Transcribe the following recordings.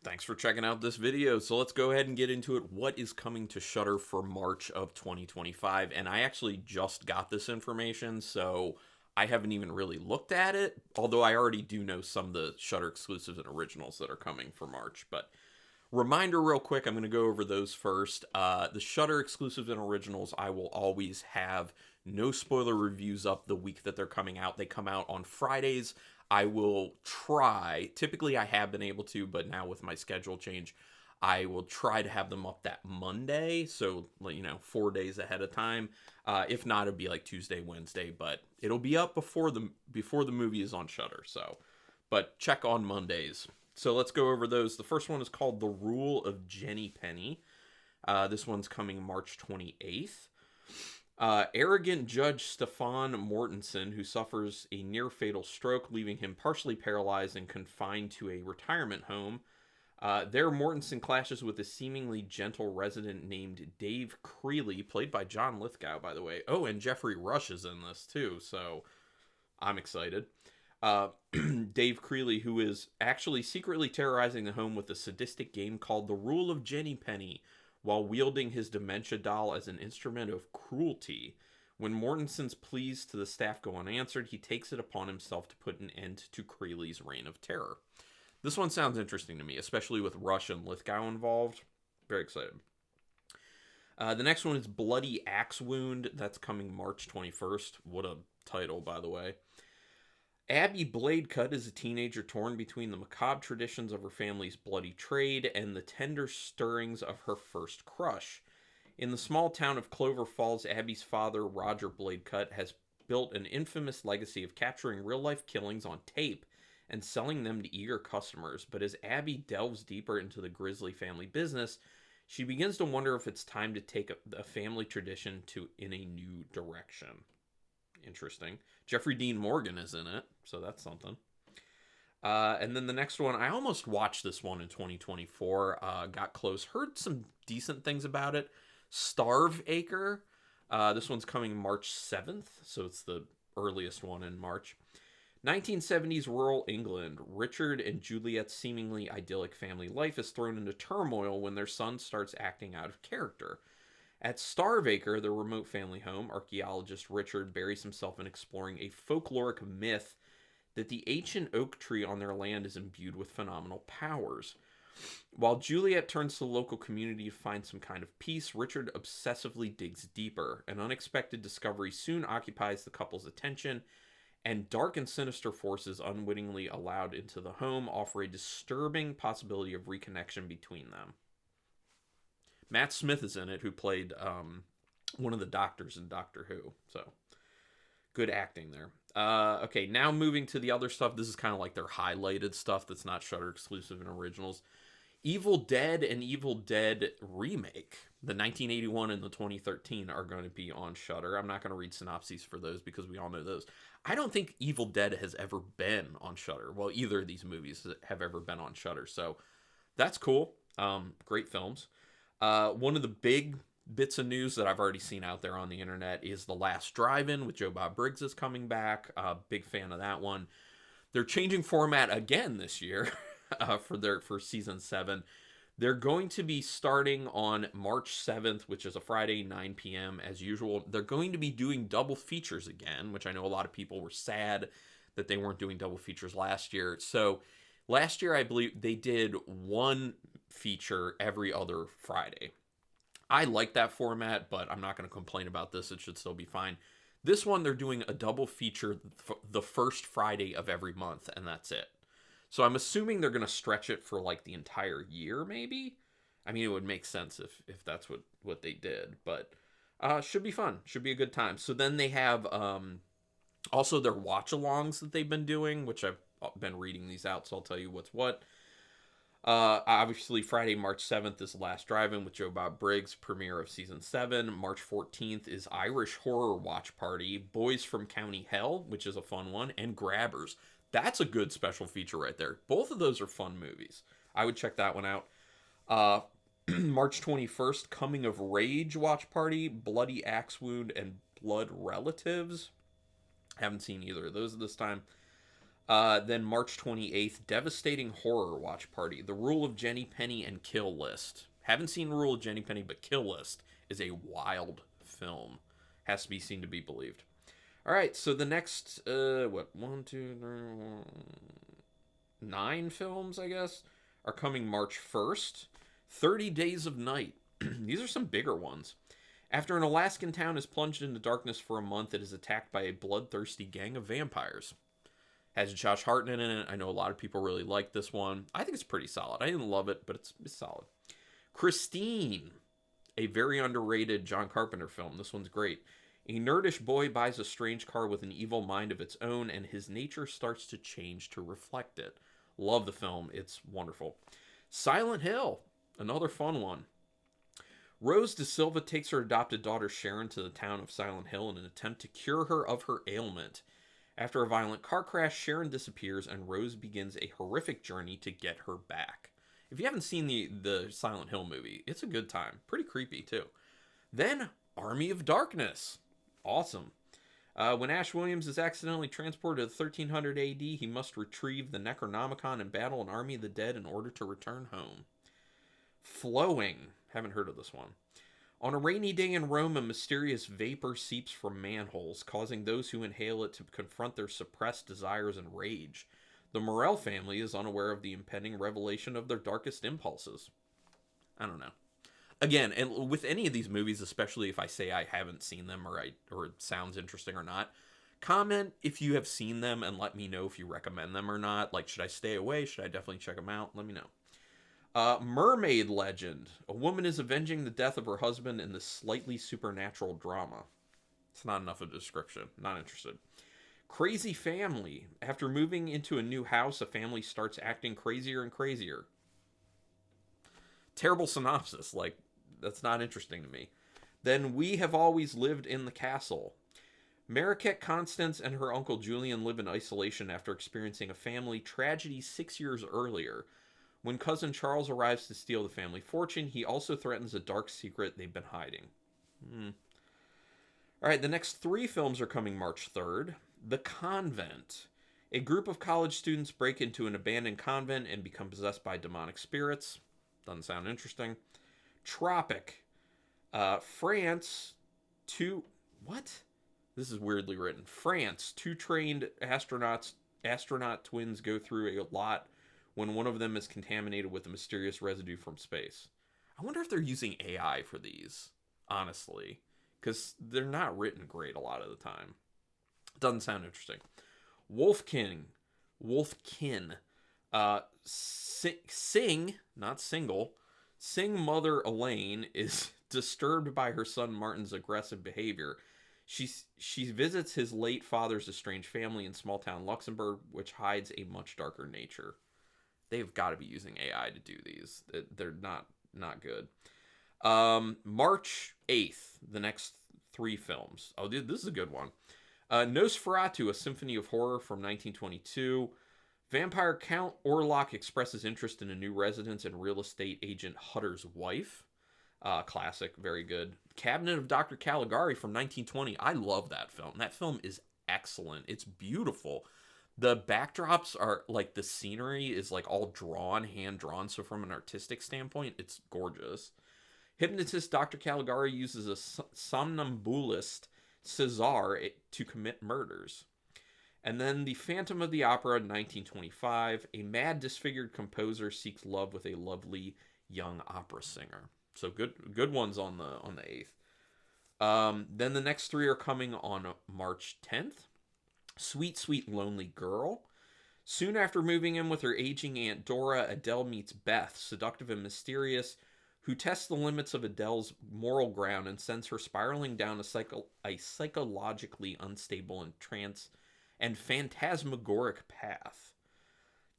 Thanks for checking out this video. So let's go ahead and get into it. What is coming to Shudder for March of 2025? And I actually just got this information, so I haven't even really looked at it, although I already do know some of the Shudder exclusives and originals that are coming for March. But reminder real quick, I'm going to go over those first. The Shudder exclusives and originals, I will always have no spoiler reviews up the week that they're coming out. They come out on Fridays. I will try. Typically, I have been able to, but now with my schedule change, I will try to have them up that Monday. So, 4 days ahead of time. If not, it'll be like Tuesday, Wednesday, but it'll be up before the movie is on Shudder. So, but check on Mondays. So let's go over those. The first one is called The Rule of Jenny Penny. This one's coming March 28th. Arrogant Judge Stefan Mortensen, who suffers a near-fatal stroke, leaving him partially paralyzed and confined to a retirement home. There, Mortensen clashes with a seemingly gentle resident named Dave Creeley, played by John Lithgow, by the way. Oh, and Jeffrey Rush is in this, too, so I'm excited. Dave Creeley, who is actually secretly terrorizing the home with a sadistic game called The Rule of Jenny Penny, while wielding his dementia doll as an instrument of cruelty. When Mortensen's pleas to the staff go unanswered, he takes it upon himself to put an end to Creeley's reign of terror. This one sounds interesting to me, especially with Rush and Lithgow involved. Very excited. The next one is Bloody Axe Wound. That's coming March 21st. What a title, by the way. Abby Bladecut is a teenager torn between the macabre traditions of her family's bloody trade and the tender stirrings of her first crush. In the small town of Clover Falls, Abby's father, Roger Bladecut, has built an infamous legacy of capturing real-life killings on tape and selling them to eager customers. But as Abby delves deeper into the grisly family business, she begins to wonder if it's time to take a family tradition in a new direction. Interesting. Jeffrey Dean Morgan is in it, so that's something. And then the next one, I almost watched this one in 2024. Got close, heard some decent things about it. Starve Acre. This one's coming March 7th, so it's the earliest one in March. 1970s rural England. Richard and Juliet's seemingly idyllic family life is thrown into turmoil when their son starts acting out of character. At Starve Acre, the remote family home, archaeologist Richard buries himself in exploring a folkloric myth that the ancient oak tree on their land is imbued with phenomenal powers. While Juliet turns to the local community to find some kind of peace, Richard obsessively digs deeper. An unexpected discovery soon occupies the couple's attention, and dark and sinister forces unwittingly allowed into the home offer a disturbing possibility of reconnection between them. Matt Smith is in it, who played one of the doctors in Doctor Who. So, good acting there. Okay, now moving to the other stuff. This is kind of like their highlighted stuff that's not Shudder exclusive and originals. Evil Dead and Evil Dead Remake, the 1981 and the 2013, are going to be on Shudder. I'm not going to read synopses for those because we all know those. I don't think Evil Dead has ever been on Shudder. Well, either of these movies have ever been on Shudder. So, that's cool. Great films. One of the big bits of news that I've already seen out there on the internet is The Last Drive-In with Joe Bob Briggs is coming back. Big fan of that one. They're changing format again this year for season 7. They're going to be starting on March 7th, which is a Friday, 9 p.m. as usual. They're going to be doing double features again, which I know a lot of people were sad that they weren't doing double features last year. So last year, I believe they did one feature every other Friday. I like that format, but I'm not going to complain about this. It should still be fine. This one, they're doing a double feature the first Friday of every month, and that's it. So I'm assuming they're going to stretch it for like the entire year, maybe? I mean, it would make sense if that's what they did, but should be fun. Should be a good time. So then they have also their watch-alongs that they've been doing, which I've been reading these out, so I'll tell you what's what. Obviously, Friday, March 7th is The Last Drive-In with Joe Bob Briggs, premiere of Season 7. March 14th is Irish Horror Watch Party, Boys from County Hell, which is a fun one, and Grabbers. That's a good special feature right there. Both of those are fun movies. I would check that one out. March 21st, Coming of Rage Watch Party, Bloody Axe Wound, and Blood Relatives. Haven't seen either of those this time. Then March 28th, devastating horror watch party. The Rule of Jenny Penny and Kill List. Haven't seen Rule of Jenny Penny, but Kill List is a wild film. Has to be seen to be believed. All right, so the next, one, two, three, 9 films, I guess, are coming March 1st. 30 Days of Night. These are some bigger ones. After an Alaskan town is plunged into darkness for a month, it is attacked by a bloodthirsty gang of vampires. Has Josh Hartnett in it. I know a lot of people really like this one. I think it's pretty solid. I didn't love it, but it's solid. Christine, a very underrated John Carpenter film. This one's great. A nerdish boy buys a strange car with an evil mind of its own, and his nature starts to change to reflect it. Love the film. It's wonderful. Silent Hill, another fun one. Rose De Silva takes her adopted daughter Sharon to the town of Silent Hill in an attempt to cure her of her ailment. After a violent car crash, Sharon disappears, and Rose begins a horrific journey to get her back. If you haven't seen the Silent Hill movie, it's a good time. Pretty creepy, too. Then, Army of Darkness. Awesome. When Ash Williams is accidentally transported to 1300 AD, he must retrieve the Necronomicon and battle an army of the dead in order to return home. Flowing. Haven't heard of this one. On a rainy day in Rome, a mysterious vapor seeps from manholes, causing those who inhale it to confront their suppressed desires and rage. The Morel family is unaware of the impending revelation of their darkest impulses. I don't know. Again, and with any of these movies, especially if I say I haven't seen them or it sounds interesting or not, comment if you have seen them and let me know if you recommend them or not. Like, should I stay away? Should I definitely check them out? Let me know. Mermaid Legend. A woman is avenging the death of her husband in this slightly supernatural drama. It's not enough of a description. Not interested. Crazy Family. After moving into a new house, a family starts acting crazier and crazier. Terrible synopsis. Like, that's not interesting to me. Then We Have Always Lived in the Castle. Mariquette Constance and her uncle Julian live in isolation after experiencing a family tragedy 6 years earlier. When cousin Charles arrives to steal the family fortune, he also threatens a dark secret they've been hiding. All right, the next 3 films are coming March 3rd. The Convent. A group of college students break into an abandoned convent and become possessed by demonic spirits. Doesn't sound interesting. Tropic. France. What? This is weirdly written. France. 2 trained astronaut twins go through a lot when one of them is contaminated with a mysterious residue from space. I wonder if they're using AI for these, honestly, because they're not written great a lot of the time. Doesn't sound interesting. Wolfkin. Sing, not single. Sing mother Elaine is disturbed by her son Martin's aggressive behavior. She visits his late father's estranged family in small town Luxembourg, which hides a much darker nature. They've got to be using AI to do these. They're not good. March 8th, the next 3 films. Oh, this is a good one. Nosferatu, a Symphony of Horror from 1922. Vampire Count Orlok expresses interest in a new residence and real estate agent Hutter's wife. Classic, very good. Cabinet of Dr. Caligari from 1920. I love that film. That film is excellent. It's beautiful. The backdrops are like, the scenery is like all hand drawn. So from an artistic standpoint, it's gorgeous. Hypnotist Dr. Caligari uses a somnambulist Cesar to commit murders. And then The Phantom of the Opera, 1925. A mad, disfigured composer seeks love with a lovely young opera singer. So good ones on the 8th. Then the next 3 are coming on March 10th. Sweet, Sweet Lonely Girl. Soon after moving in with her aging Aunt Dora, Adele meets Beth, seductive and mysterious, who tests the limits of Adele's moral ground and sends her spiraling down a psychologically unstable and phantasmagoric path.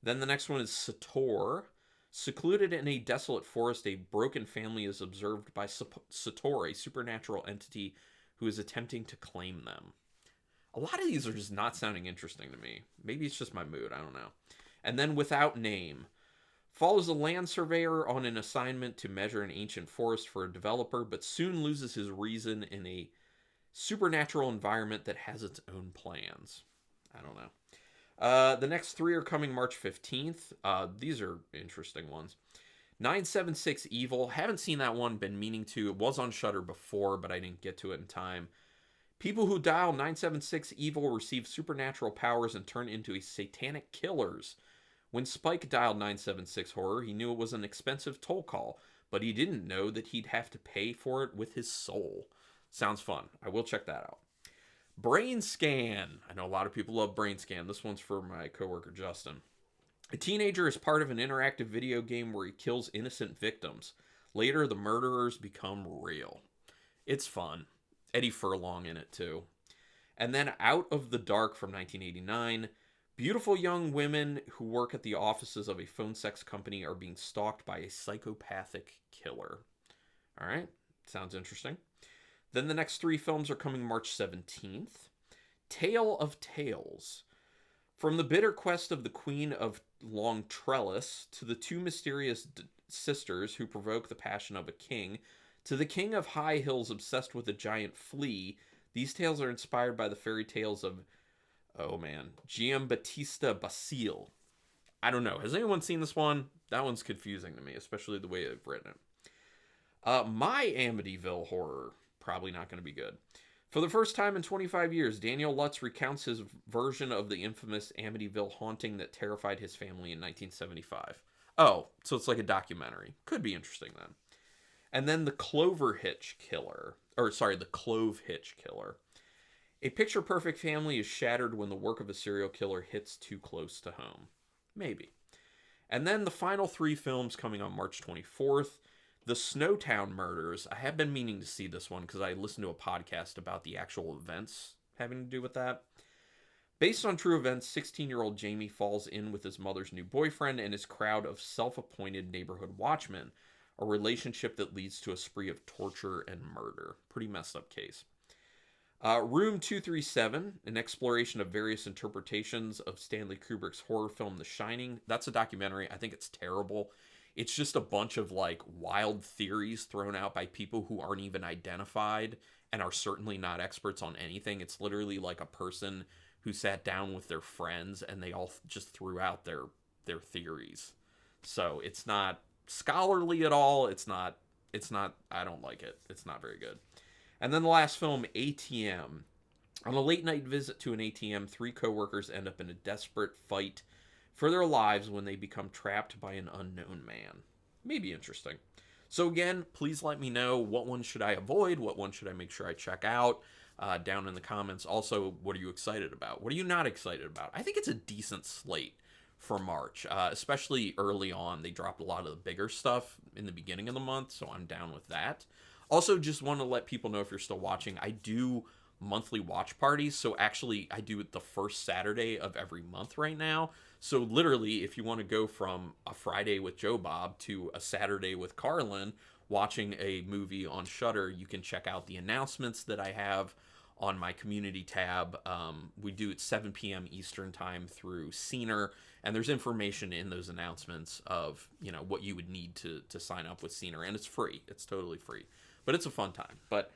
Then the next one is Sator. Secluded in a desolate forest, a broken family is observed by Sator, a supernatural entity who is attempting to claim them. A lot of these are just not sounding interesting to me. Maybe it's just my mood. I don't know. And then Without Name. Follows a land surveyor on an assignment to measure an ancient forest for a developer, but soon loses his reason in a supernatural environment that has its own plans. I don't know. The next three are coming March 15th. These are interesting ones. 976 Evil. Haven't seen that one, been meaning to. It was on Shudder before, but I didn't get to it in time. People who dial 976 Evil receive supernatural powers and turn into a satanic killers. When Spike dialed 976 Horror, he knew it was an expensive toll call, but he didn't know that he'd have to pay for it with his soul. Sounds fun. I will check that out. Brain Scan. I know a lot of people love Brain Scan. This one's for my coworker Justin. A teenager is part of an interactive video game where he kills innocent victims. Later, the murderers become real. It's fun. Eddie Furlong in it, too. And then Out of the Dark from 1989. Beautiful young women who work at the offices of a phone sex company are being stalked by a psychopathic killer. All right, sounds interesting. Then the next three films are coming March 17th. Tale of Tales. From the bitter quest of the Queen of Long Trellis to the two mysterious sisters who provoke the passion of a king, to the king of High Hills obsessed with a giant flea, these tales are inspired by the fairy tales of, Giambattista Basile. I don't know. Has anyone seen this one? That one's confusing to me, especially the way they've written it. My Amityville Horror. Probably not going to be good. For the first time in 25 years, Daniel Lutz recounts his version of the infamous Amityville haunting that terrified his family in 1975. Oh, so it's like a documentary. Could be interesting then. And then the Clove Hitch Killer. A picture-perfect family is shattered when the work of a serial killer hits too close to home. Maybe. And then the final three films coming on March 24th. The Snowtown Murders. I have been meaning to see this one because I listened to a podcast about the actual events having to do with that. Based on true events, 16-year-old Jamie falls in with his mother's new boyfriend and his crowd of self-appointed neighborhood watchmen, a relationship that leads to a spree of torture and murder. Pretty messed up case. Room 237, an exploration of various interpretations of Stanley Kubrick's horror film The Shining. That's a documentary. I think it's terrible. It's just a bunch of like wild theories thrown out by people who aren't even identified and are certainly not experts on anything. It's literally like a person who sat down with their friends and they all just threw out their theories. So it's not scholarly at all. It's not, I don't like it. It's not very good. And then the last film, ATM. On a late night visit to an ATM, three coworkers end up in a desperate fight for their lives when they become trapped by an unknown man. Maybe interesting. So again, please let me know what one should I avoid, what one should I make sure I check out down in the comments. Also, what are you excited about? What are you not excited about? I think it's a decent slate for March, especially early on. They dropped a lot of the bigger stuff in the beginning of the month, so I'm down with that. Also, just want to let people know, if you're still watching, I do monthly watch parties. So actually, I do it the first Saturday of every month right now. So literally, if you want to go from a Friday with Joe Bob to a Saturday with Carlin watching a movie on Shudder, you can check out the announcements that I have on my community tab. We do it 7 p.m. Eastern time through Scener, and there's information in those announcements of, you know, what you would need to sign up with Scener, and it's free. It's totally free, but it's a fun time. But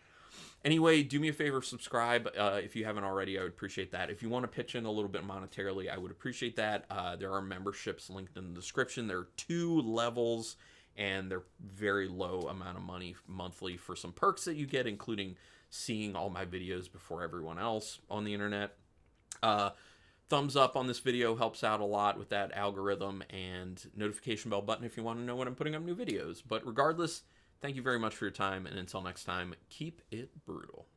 anyway, do me a favor, subscribe if you haven't already. I would appreciate that. If you want to pitch in a little bit monetarily, I would appreciate that. There are memberships linked in the description. There are 2 levels, and they're very low amount of money monthly for some perks that you get, including seeing all my videos before everyone else on the internet. Thumbs up on this video helps out a lot with that algorithm, and notification bell button if you want to know when I'm putting up new videos. But regardless, thank you very much for your time, and until next time, keep it brutal.